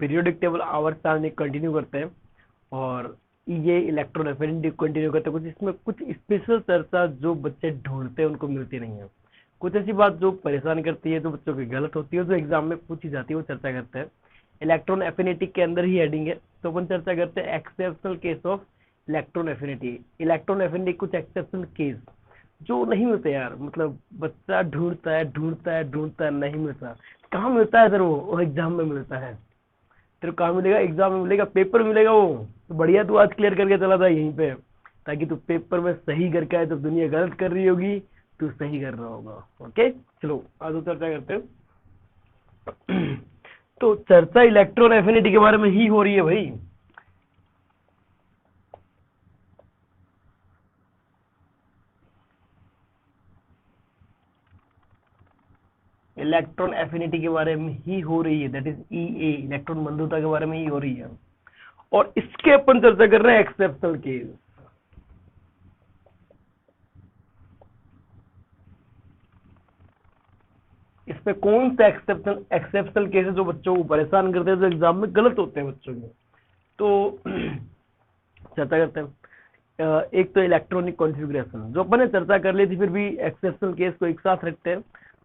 Periodic table hours continue करते हैं और ये इलेक्ट्रॉन एफिनिटी कंटिन्यू करते हैं। कुछ इसमें कुछ स्पेशल चर्चा जो बच्चे ढूंढते हैं उनको मिलती नहीं है, कुछ ऐसी बात जो परेशान करती है, जो बच्चों की गलत होती है, जो एग्जाम में पूछी जाती है, वो चर्चा करते हैं। इलेक्ट्रॉन एफिनिटी के अंदर ही हेडिंग है, तो अपन चर्चा करते हैं exceptional case of electron affinity. Electron affinity कुछ एक्सेप्शनल केस जो नहीं मिलते यार, मतलब बच्चा ढूंढता है ढूंढता है ढूंढता है, नहीं मिलता। कहाँ मिलता है सर? वो एग्जाम में मिलता है। तेरे को कहाँ मिलेगा? एग्जाम में मिलेगा, पेपर में मिलेगा। वो तो बढ़िया, तू आज क्लियर करके चला था यहीं पे, ताकि तू पेपर में सही करके आए। तो दुनिया गलत कर रही होगी, तू सही कर रहा होगा। ओके, चलो आज चर्चा करते हैं। तो चर्चा इलेक्ट्रॉन एफिनिटी के बारे में ही हो रही है भाई। इलेक्ट्रॉन एफिनिटी के बारे में ही हो रही है, दैट इज ईए, इलेक्ट्रॉन बंधुता के बारे में ही हो रही है। और इसके अपन चर्चा कर रहे हैं एक्सेप्शनल केस। इस पे कौन सा एक्सेप्शनल केस है जो बच्चों को परेशान करते हैं, जो एग्जाम में गलत होते हैं बच्चों के? तो चर्चा करते हैं। एक तो इलेक्ट्रॉनिक कॉन्फ़िगरेशन जो अपन ने चर्चा कर ली थी, फिर भी एक्सेप्शनल केस को एक साथ रखते हैं।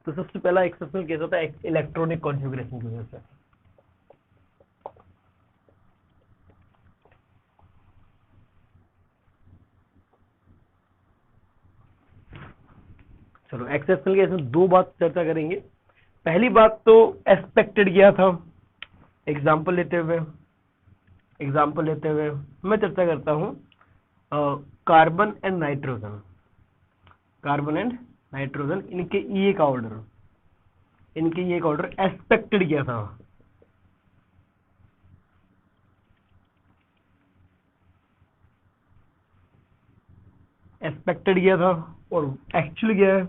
तो सबसे पहला एक्सेप्शनल केस होता है इलेक्ट्रॉनिक कॉन्फ़िगरेशन की वजह से। चलो एक्सेप्शनल केस में दो बात चर्चा करेंगे। पहली बात तो एक्सपेक्टेड किया था। एग्जाम्पल लेते हुए मैं चर्चा करता हूं carbon and nitrogen. Carbon and nitrogen, इनके ईए का ऑर्डर एक्सपेक्टेड किया था। और एक्चुअल क्या है,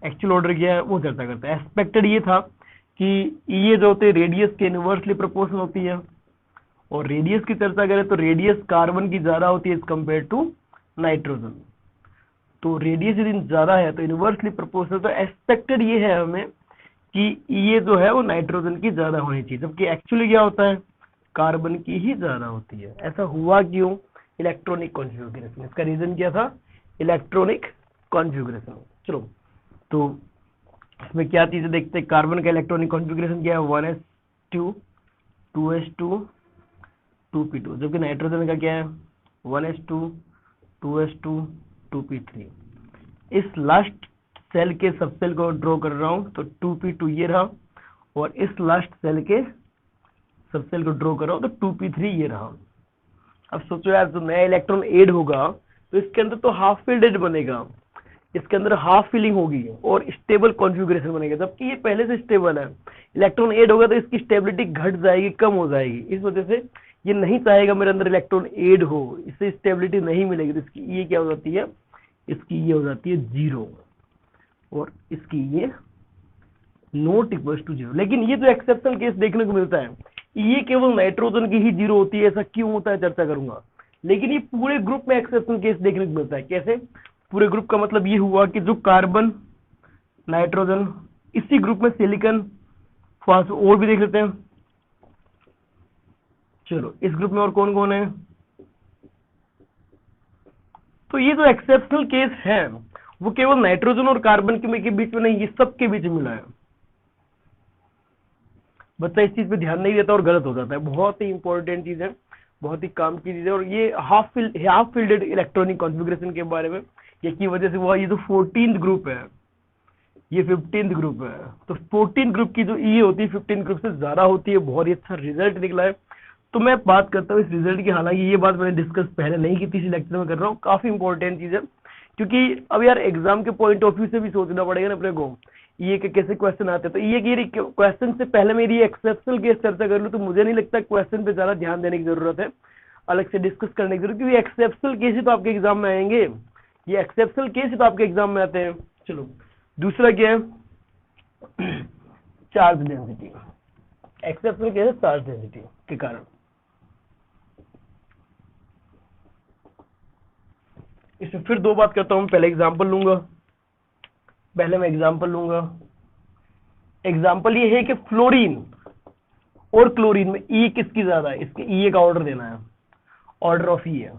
एक्चुअल ऑर्डर क्या है, वो चर्चा करते हैं। एक्सपेक्टेड ये था कि ये जो होते हैं रेडियस के इनवर्सली प्रोपोर्शनल होती है, और रेडियस की चर्चा करें तो रेडियस कार्बन की ज्यादा होती है एज कंपेयर टू नाइट्रोजन। तो रेडियस यदि ज्यादा है तो इनवर्सली प्रोपोर्शनल। तो एक्सपेक्टेड ये है हमें कि ये जो है वो नाइट्रोजन की ज्यादा होनी चाहिए, जबकि एक्चुअली क्या होता है, कार्बन की ही ज्यादा होती है। ऐसा हुआ क्यों? Electronic configuration. इसका रीजन क्या था? Electronic configuration. चलो तो इसमें क्या चीजें देखते हैं। कार्बन का इलेक्ट्रॉनिक कॉन्फ़िगरेशन क्या है? 1s2 2s2 2p2, जबकि नाइट्रोजन का क्या है? 1s2 2s2 2p3। इस लास्ट सेल के सब सेल को ड्रॉ कर रहा हूं, तो 2p2 ये रहा, और इस लास्ट सेल के सब सेल को ड्रॉ कर रहा हूं तो 2p3 ये रहा। अब सोचो यार, जो नया इलेक्ट्रॉन ऐड होगा तो इसके अंदर तो हाफ फिल्डेड बनेगा, इसके अंदर हाफ फिलिंग होगी और स्टेबल कॉन्फ़िगरेशन बनेगा, जबकि ये पहले से स्टेबल है। इलेक्ट्रॉन ऐड होगा तो इसकी स्टेबिलिटी घट जाएगी, कम हो जाएगी। इस वजह से ये नहीं चाहेगा मेरे अंदर इलेक्ट्रॉन ऐड हो, इससे स्टेबिलिटी नहीं मिलेगी। तो इसकी ये क्या हो जाती है? इसकी ये हो जाती है 0, और इसकी ये नॉट इक्वल टू 0। लेकिन ये जो एक्सेप्शनल केस देखने को मिलता है, ये केवल नाइट्रोजन की ही 0 होती है। ऐसा क्यों होता है चर्चा करूंगा। लेकिन ये पूरे ग्रुप में एक्सेप्शनल केस देखने को मिलता है। कैसे पूरे ग्रुप का मतलब ये हुआ कि जो कार्बन, नाइट्रोजन, इसी ग्रुप में सिलिकॉन, और भी देख लेते हैं। चलो इस ग्रुप में और कौन कौन है? तो ये जो एक्सेप्शनल केस है वो केवल नाइट्रोजन और कार्बन के बीच में नहीं, ये सबके बीच में मिला है। बच्चा इस चीज पे ध्यान नहीं देता और गलत हो जाता है। बहुत ही इंपॉर्टेंट चीज है, बहुत ही काम की चीज है। और ये हाफ फिल्डेड इलेक्ट्रॉनिक कॉन्फ़िगरेशन के बारे में ये की वजह से हुआ। ये जो 14th ग्रुप है, ये 15th ग्रुप है। तो 14th ग्रुप की जो ई होती है 15th ग्रुप से ज्यादा होती है। बहुत ही अच्छा रिजल्ट निकला है। तो मैं बात करता हूँ इस रिजल्ट की। हालांकि ये बात मैंने डिस्कस पहले नहीं की थी, इस लेक्चर में कर रहा हूँ। काफी इंपॉर्टेंट चीज है, क्योंकि अब यार एग्जाम के पॉइंट ऑफ व्यू से भी सोचना पड़ेगा ना अपने को, ये के कैसे क्वेश्चन आते हैं। तो ये कि क्वेश्चन से पहले मेरी एक्सेप्शनल केस चर्चा कर लूँ, तो मुझे नहीं लगता क्वेश्चन पे ज्यादा ध्यान देने की जरूरत है, अलग से डिस्कस करने की जरूरत, क्योंकि एक्सेप्शनल केस ही तो आपके एग्जाम में आएंगे। ये एक्सेप्शनल केस ही तो आपके एग्जाम में आते हैं। चलो दूसरा क्या है? Charge density. एक्सेप्शनल केस है चार्ज डेंसिटी के कारण। इसमें फिर दो बात करता हूं। पहले एग्जांपल लूंगा, एग्जांपल ये है कि फ्लोरीन और क्लोरीन में ई किसकी ज्यादा है, इसके ई का ऑर्डर देना है, ऑर्डर ऑफ ई है।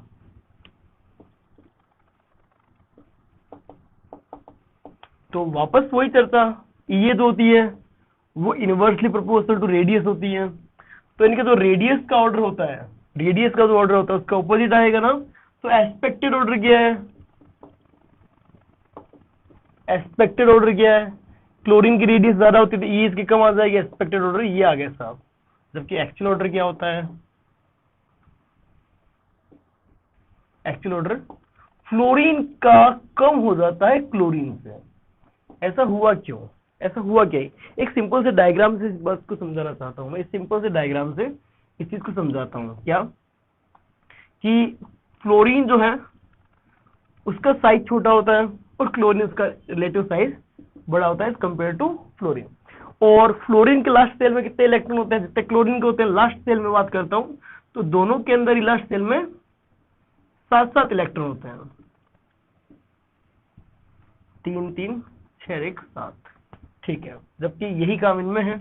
तो वापस वही चर्चा, ये जो होती है वो इनवर्सली प्रोपोर्शनल टू रेडियस होती है। तो इनके जो रेडियस का ऑर्डर होता है, रेडियस का जो ऑर्डर होता है उसका ऑपोजिट आएगा ना। तो एस्पेक्टेड ऑर्डर क्या है, एस्पेक्टेड ऑर्डर क्या है, क्लोरीन की रेडियस ज्यादा होती है तो ई इसकी कम आ जाएगी, एस्पेक्टेड ऑर्डर ये आ गया साहब। जबकि एक्चुअल ऑर्डर क्या होता है, एक्चुअल ऑर्डर फ्लोरीन का कम हो जाता है क्लोरीन से। ऐसा हुआ क्यों, ऐसा हुआ क्या, एक सिंपल से डायग्राम से इस बात को समझाना चाहता हूं मैं। इस सिंपल से डायग्राम से इस चीज को समझाता हूं, क्या कि फ्लोरीन जो है उसका साइज छोटा होता है और क्लोरीन उसका रिलेटिव साइज बड़ा होता है कंपेयर टू फ्लोरीन। और फ्लोरीन के लास्ट सेल में कितने इलेक्ट्रॉन होते हैं, जितने क्लोरीन के होते हैं। लास्ट सेल में बात करता हूं तो दोनों के अंदर ही लास्ट सेल में 7-7 इलेक्ट्रॉन होते हैं, 3 3 6 1 7, ठीक है। जबकि यही काम इनमें है,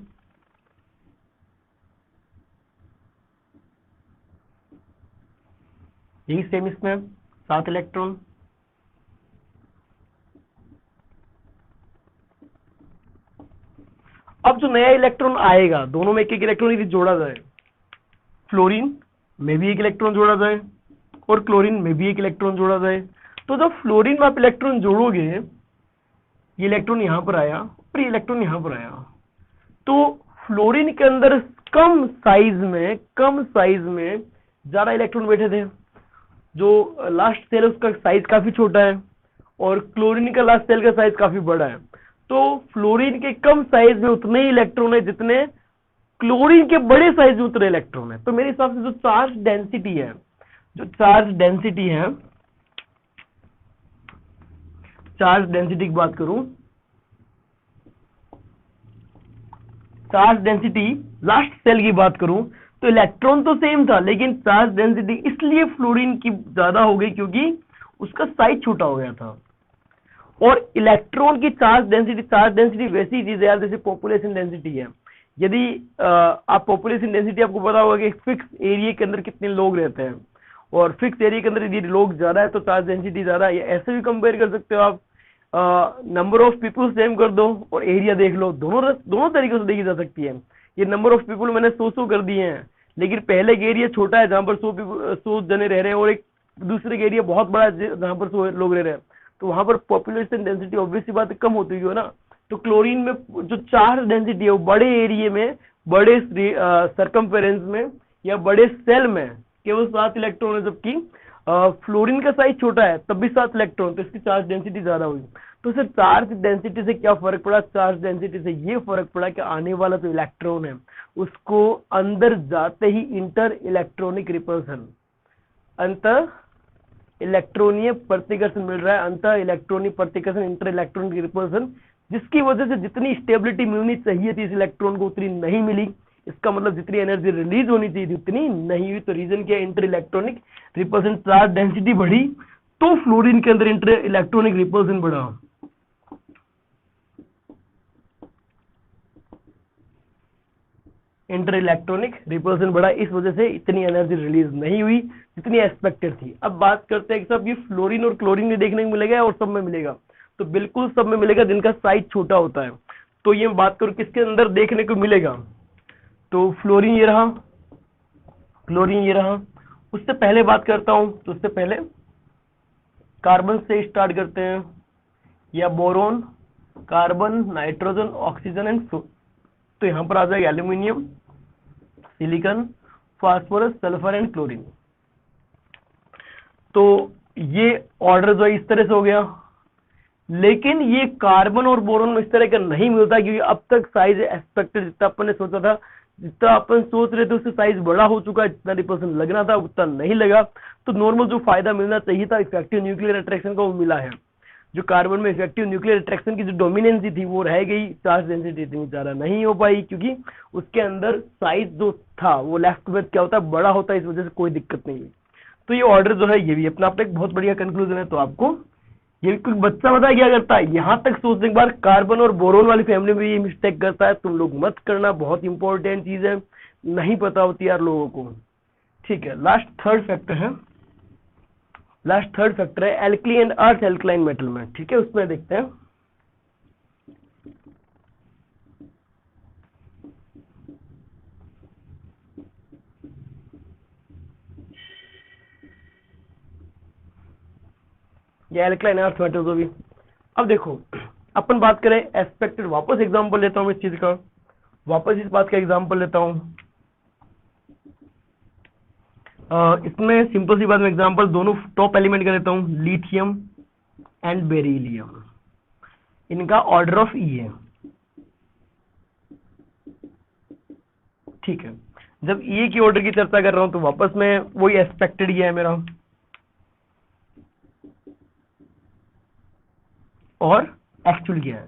यही सेम इसमें 7 इलेक्ट्रॉन। अब जो नया इलेक्ट्रॉन आएगा, दोनों में एक एक इलेक्ट्रॉन यदि जोड़ा जाए, फ्लोरीन में भी एक इलेक्ट्रॉन जोड़ा जाए और क्लोरीन में भी एक इलेक्ट्रॉन जोड़ा जाए, तो जब फ्लोरीन में आप इलेक्ट्रॉन जोड़ोगे, ये इलेक्ट्रॉन यहां पर आया और ये इलेक्ट्रॉन यहां पर आया, तो फ्लोरीन के अंदर कम साइज में ज्यादा इलेक्ट्रॉन बैठे थे। जो लास्ट सेल है उसका साइज काफी छोटा है और क्लोरीन का लास्ट सेल का साइज काफी बड़ा है। तो फ्लोरीन के कम साइज में उतने ही इलेक्ट्रॉन है जितने क्लोरीन के बड़े साइज में उतने इलेक्ट्रॉन है। तो मेरे हिसाब से जो चार्ज डेंसिटी है, चार्ज डेंसिटी की बात करूं, चार्ज डेंसिटी लास्ट सेल की बात करूं तो इलेक्ट्रॉन तो सेम था, लेकिन चार्ज डेंसिटी इसलिए फ्लोरीन की ज्यादा हो गई क्योंकि उसका साइज छोटा हो गया था। और इलेक्ट्रॉन की चार्ज डेंसिटी वैसी चीज है यार जैसे पॉपुलेशन डेंसिटी है। यदि आप पॉपुलेशन डेंसिटी, आपको पता होगा कि फिक्स एरिया के अंदर कितने लोग रहते हैं, और फिक्स एरिया के अंदर यदि लोग ज्यादा है तो चार्ज डेंसिटी ज्यादा है। ऐसे भी कंपेयर कर सकते हो आप, नंबर ऑफ पीपल सेम कर दो और एरिया देख लो, दोनों तरीके से देखी जा सकती है। ये नंबर ऑफ पीपल मैंने 100 कर दिए हैं, लेकिन पहले का एरिया छोटा है जहां पर 100 जने रह रहे हैं और एक दूसरे का एरिया बहुत बड़ा है जहां पर 100 लोग रह रहे हैं, तो वहां पर पॉपुलेशन डेंसिटी ऑब्वियस सी बात कम होती है ना। तो क्लोरीन में जो चार्ज डेंसिटी है वो बड़े एरिया में, बड़े सरकमफेरेंस में या बड़े सेल में केवल 7 इलेक्ट्रॉन है, जबकि फ्लोरीन का साइज छोटा है तब भी 7 इलेक्ट्रॉन, तो इसकी चार्ज डेंसिटी ज्यादा हुई। तो सर चार्ज डेंसिटी से क्या फर्क पड़ा, चार्ज डेंसिटी से ये फर्क पड़ा कि आने वाला जो इलेक्ट्रॉन है उसको अंदर जाते ही इंटर इलेक्ट्रॉनिक रिपल्सन, अंतर इलेक्ट्रॉनीय प्रतिकर्षण मिल रहा है, अंतर इलेक्ट्रॉनिक प्रतिकर्षण, इंटर इलेक्ट्रॉनिक रिपल्सन, जिसकी वजह से जितनी स्टेबिलिटी मिलनी चाहिए थी इस इलेक्ट्रॉन को उतनी नहीं मिली। इसका मतलब जितनी एनर्जी रिलीज होनी चाहिए थी उतनी नहीं हुई। तो रीजन क्या है, inter electronic repulsion, charge density बढ़ी तो फ्लोरीन के अंदर इंटर इलेक्ट्रॉनिक रिपल्सन बढ़ा। इंटर इलेक्ट्रॉनिक रिपल्सन बढ़ा, इस वजह से इतनी एनर्जी रिलीज नहीं हुई जितनी एक्सपेक्टेड थी। अब बात करते हैं कि सब ये फ्लोरीन और क्लोरीन में देखने को मिलेगा और सब में मिलेगा, तो बिल्कुल सब में मिलेगा जिनका साइज छोटा होता है। तो ये बात करूं किसके अंदर देखने को मिलेगा, तो फ्लोरीन ये रहा, क्लोरीन ये रहा। उससे पहले बात करता हूं तो उससे पहले कार्बन से स्टार्ट करते हैं, या boron, carbon, nitrogen, oxygen and fluorine. तो यहां पर आ जाएगा aluminium, silicon, phosphorus, sulphur and chlorine. तो ये ऑर्डर जो है इस तरह से हो गया, लेकिन ये कार्बन और बोरोन में इस तरह का नहीं मिलता क्योंकि अब तक साइज एक्सपेक्टेड जितना अपन ने सोचा था, जितना अपन सोच रहे थे उससे साइज बड़ा हो चुका है, जितना रिपल्सन लगना था उतना नहीं लगा। तो नॉर्मल जो फायदा मिलना चाहिए था इफेक्टिव न्यूक्लियर अट्रैक्शन का वो मिला है। जो कार्बन में इफेक्टिव न्यूक्लियर अट्रैक्शन की जो डोमिनेंसी थी वो रह गई, चार्ज डेंसिटी इतनी ज्यादा नहीं हो पाई क्योंकि उसके अंदर साइज जो था वो लेफ्ट में क्या होता है, बड़ा होता है, इस वजह से कोई दिक्कत नहीं हुई। तो ये ऑर्डर जो है ये भी अपना आप एक बहुत बढ़िया कंक्लूजन है। तो आपको ये कोई बच्चा पता है क्या करता है, यहां तक सोचने के बाद कार्बन और बोरोन वाली फैमिली में ये मिस्टेक करता है, तुम लोग मत करना, बहुत इंपॉर्टेंट चीज है। नहीं पता होती यार लोगों को। ठीक है, लास्ट थर्ड फैक्टर है alkali and earth alkaline metal में। ठीक है, उसमें देखते हैं। ये एल्कलाइन अर्थ मेटल को भी। अब देखो, अपन बात करें एक्सपेक्टेड, वापस एग्जांपल लेता हूं इस चीज का, वापस इस बात का एग्जांपल लेता हूं। इसमें सिंपल सी बात में एग्जांपल दोनों टॉप एलिमेंट का लेता हूं, लिथियम एंड बेरिलियम। इनका ऑर्डर ऑफ ई है। ठीक है, जब ई की ऑर्डर की चर्चा कर रहा हूं तो वापस में वही एक्सपेक्टेड ई है मेरा, और एक्चुअल क्या है।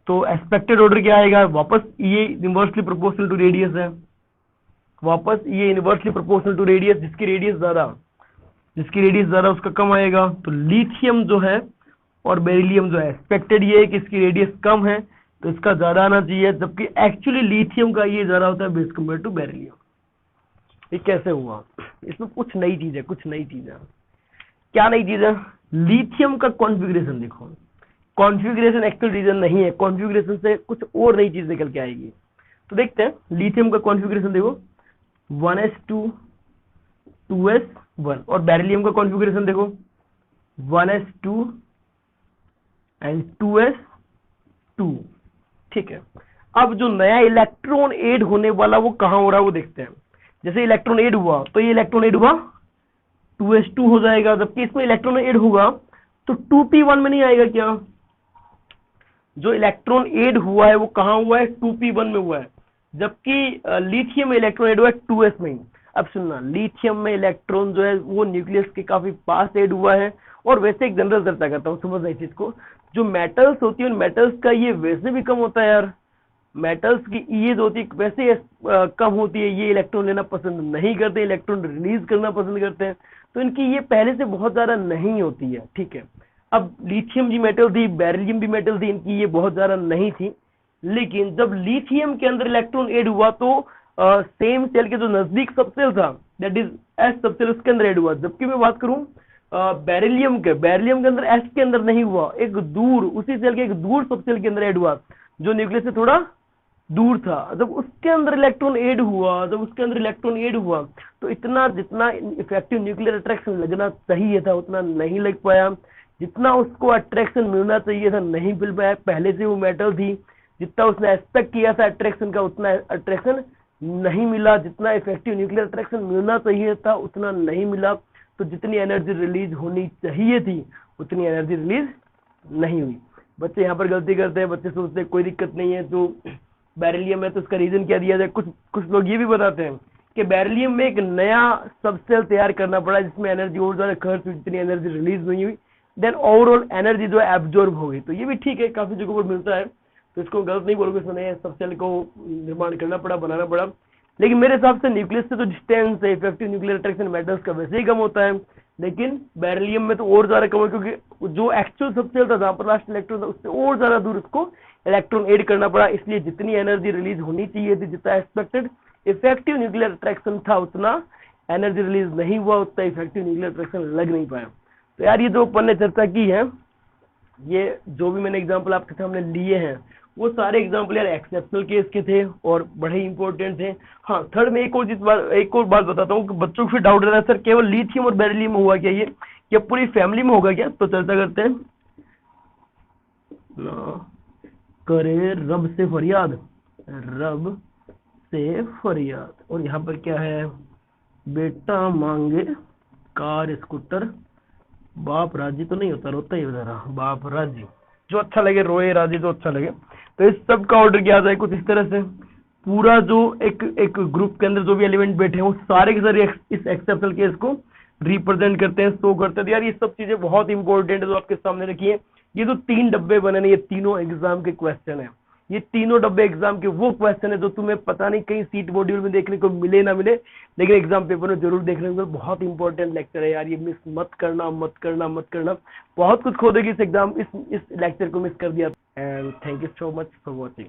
तो एक्सपेक्टेड ऑर्डर क्या आएगा, वापस ये इनवर्सली प्रोपोर्शनल टू रेडियस है, वापस ये इनवर्सली प्रोपोर्शनल टू रेडियस, जिसकी रेडियस ज्यादा उसका कम आएगा। तो लिथियम जो है और बेरिलियम जो है, एक्सपेक्टेड ये है कि इसकी रेडियस कम है तो इसका ज्यादा आना चाहिए, जबकि एक्चुअली लिथियम का ये ज्यादा होता है बेस कंपेयर टू बेरिलियम। ये कैसे हुआ, इसमें कुछ नई चीज है, क्या नई चीज है। लिथियम का कॉन्फ़िगरेशन देखो, कॉन्फ़िगरेशन एक्चुअल रीजन नहीं है, कॉन्फ़िगरेशन से कुछ और नई चीज निकल के आएगी। तो देखते हैं लिथियम का कॉन्फ़िगरेशन देखो, 1s2 2s1, और बेरिलियम का कॉन्फ़िगरेशन देखो 1s2 एंड 2s2। ठीक है, अब जो नया इलेक्ट्रॉन ऐड होने वाला वो कहां हो रहा है वो देखते हैं। जैसे इलेक्ट्रॉन ऐड हुआ तो ये इलेक्ट्रॉन ऐड हुआ 2s2 हो जाएगा, जबकि इसमें इलेक्ट्रॉन ऐड होगा तो 2p1 में नहीं आएगा क्या। जो इलेक्ट्रॉन ऐड हुआ है वो कहां हुआ है, 2p1 में हुआ है, जबकि लिथियम में इलेक्ट्रॉन ऐड हुआ है 2s में। अब सुनना, लिथियम में इलेक्ट्रॉन जो है वो न्यूक्लियस के काफी पास ऐड हुआ है। और वैसे एक जनरल चर्चा करता हूँ, समझना इस चीज को, जो मेटल्स होती है उन मेटल्स का ये वैसे भी कम होता है यार, मेटल्स की ये जो होती है वैसे कम होती है, ये इलेक्ट्रॉन लेना पसंद नहीं करते, इलेक्ट्रॉन रिलीज करना पसंद करते हैं, तो इनकी ये पहले से बहुत ज्यादा नहीं होती है। ठीक है, अब लिथियम भी मेटल थी, बेरिलियम भी मेटल थी, इनकी ये बहुत ज्यादा नहीं थी, लेकिन जब लिथियम के अंदर इलेक्ट्रॉन ऐड हुआ तो सेम सेल के जो नजदीक सबसेल था, दैट इज एस सबसेल, उसके अंदर ऐड हुआ। जबकि मैं बात करूं बेरिलियम के अंदर एस के अंदर नहीं हुआ, एक दूर उसी सेल के एक दूर सबसेल के अंदर ऐड हुआ, जो न्यूक्लियस से थोड़ा दूर था। जब उसके अंदर इलेक्ट्रॉन ऐड हुआ तो इतना जितना इफेक्टिव न्यूक्लियर अट्रैक्शन लगना चाहिए था उतना नहीं लग पाया, जितना उसको अट्रैक्शन मिलना चाहिए था नहीं मिल पाया। पहले से वो मेटल थी, जितना उसने एक्सपेक्ट किया था अट्रैक्शन का उतना अट्रैक्शन नहीं मिला, जितना इफेक्टिव न्यूक्लियर अट्रैक्शन मिलना चाहिए था उतना नहीं मिला। तो जितनी एनर्जी रिलीज होनी चाहिए थी उतनी एनर्जी रिलीज नहीं हुई। बच्चे यहाँ पर गलती करते हैं, बच्चे सोचते हैं कोई दिक्कत नहीं है तो बेरिलियम है तो उसका रीजन क्या दिया जाए। कुछ लोग ये भी बताते हैं कि बेरिलियम में एक नया सबसेल तैयार करना पड़ा जिसमें एनर्जी और ज्यादा खर्च हुई, जितनी एनर्जी रिलीज नहीं हुई, देन ओवरऑल एनर्जी जो है एब्जॉर्ब हो गई। तो ये भी ठीक है, काफी जगहों पर मिलता है, तो इसको गलत नहीं बोलोगे, इसमें सबसेल को निर्माण करना पड़ा, बनाना पड़ा। लेकिन मेरे हिसाब से न्यूक्लियस से तो डिस्टेंस है, इफेक्टिव न्यूक्लियर अट्रैक्शन मेटल्स का वैसे ही कम होता है, लेकिन बेरिलियम में तो और ज्यादा कम है, क्योंकि जो एक्चुअल सबसेल था जहां पर लास्ट इलेक्ट्रॉन था उससे और ज्यादा दूर उसको इलेक्ट्रॉन ऐड करना पड़ा। इसलिए जितनी एनर्जी रिलीज होनी चाहिए थी, जितना एक्सपेक्टेड इफेक्टिव न्यूक्लियर अट्रैक्शन था, उतना एनर्जी रिलीज नहीं हुआ, उतना इफेक्टिव न्यूक्लियर अट्रैक्शन लग नहीं पाया। तो यार ये जो अपन ने चर्चा की है, ये जो भी मैंने एग्जाम्पल आपके सामने लिए हैं वो सारे एग्जाम्पल यार एक्सेप्शनल केस के थे और बड़े इंपॉर्टेंट थे। हाँ, थर्ड में एक और बात बताता हूँ कि बच्चों को फिर डाउट रहता है सर केवल लिथियम और बेरिलियम में हुआ क्या, ये क्या पूरी फैमिली में होगा क्या। तो चर्चा करते हैं। करे रब से फरियाद, और यहाँ पर क्या है, बेटा मांगे कार स्कूटर, बाप राजी तो नहीं होता, रोता ही बेचारा, बाप राजी, जो अच्छा लगे रोए, राजी जो अच्छा लगे। तो इस सब का ऑर्डर किया जाए कुछ इस तरह से, पूरा जो एक ग्रुप के अंदर जो भी एलिमेंट बैठे हैं वो सारे के सारे इस एक्सेप्शनल केस को रिप्रेजेंट करते हैं, शो करते हैं। तो यार ये सब चीजें बहुत इंपॉर्टेंट है जो आपके सामने रखी है। ये जो 3 डब्बे बने, ये तीनों एग्जाम के क्वेश्चन है, ये तीनों डब्बे एग्जाम के वो क्वेश्चन है जो तुम्हें पता नहीं कहीं सीट मॉड्यूल में देखने को मिले ना मिले, लेकिन एग्जाम पेपर में जरूर देखने को। बहुत इंपॉर्टेंट लेक्चर है यार, ये मिस मत करना। बहुत कुछ खो देगी इस एग्जाम, इस लेक्चर को मिस कर दिया। And thank you so much for watching.